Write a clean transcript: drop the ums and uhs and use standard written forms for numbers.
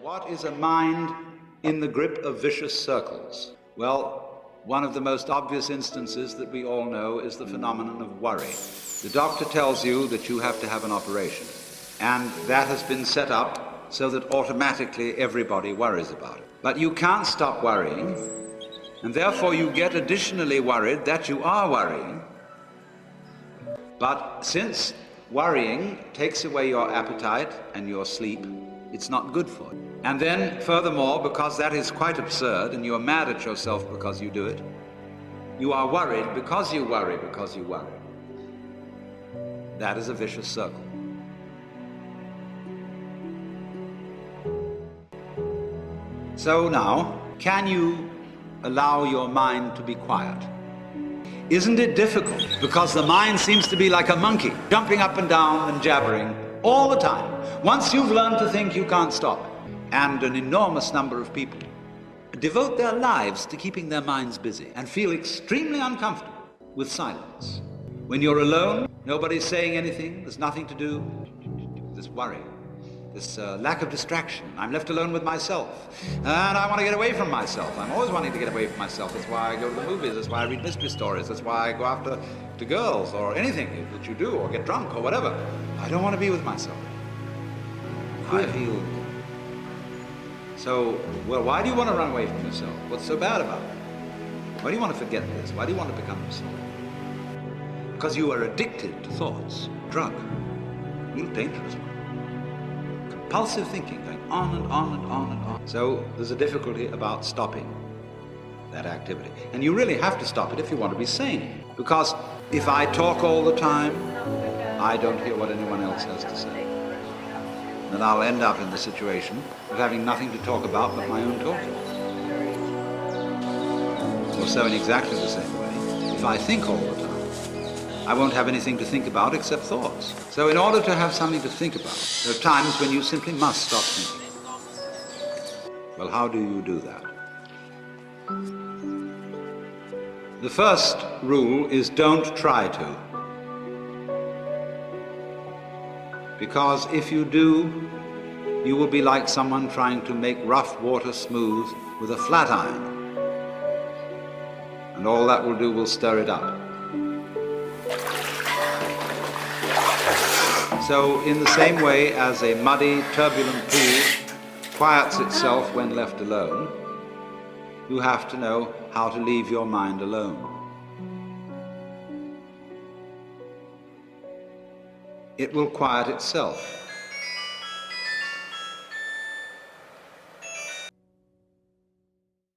What is a mind in the grip of vicious circles? Well, one of the most obvious instances that we all know is the phenomenon of worry. The doctor tells you that you have to have an operation, and that has been set up so that automatically everybody worries about it. But you can't stop worrying, and therefore you get additionally worried that you are worrying. But since worrying takes away your appetite and your sleep, it's not good for you. And then, furthermore, because that is quite absurd and you're mad at yourself because you do it, you are worried because you worry because you worry. That is a vicious circle. So now, can you allow your mind to be quiet? Isn't it difficult? Because the mind seems to be like a monkey, jumping up and down and jabbering all the time. Once you've learned to think, you can't stop. And an enormous number of people devote their lives to keeping their minds busy and feel extremely uncomfortable with silence. When you're alone, nobody's saying anything, there's nothing to do, this worry, this lack of distraction. I'm left alone with myself, and I want to get away from myself. I'm always wanting to get away from myself. That's why I go to the movies, that's why I read mystery stories, that's why I go after to girls or anything that you do, or get drunk or whatever. I don't want to be with myself. I feel... So, well, why do you want to run away from yourself? What's so bad about it? Why do you want to forget this? Why do you want to become yourself? Because you are addicted to thoughts, drug, real dangerous one. Compulsive thinking, going on and on and on and on. So there's a difficulty about stopping that activity. And you really have to stop it if you want to be sane. Because if I talk all the time, I don't hear what anyone else has to say. Then I'll end up in the situation of having nothing to talk about but my own talking. Or so in exactly the same way, if I think all the time, I won't have anything to think about except thoughts. So in order to have something to think about, there are times when you simply must stop thinking. Well, how do you do that? The first rule is don't try to. Because if you do, you will be like someone trying to make rough water smooth with a flat iron. And all that will do will stir it up. So in the same way as a muddy, turbulent pool quiets itself when left alone, you have to know how to leave your mind alone. It will quiet itself.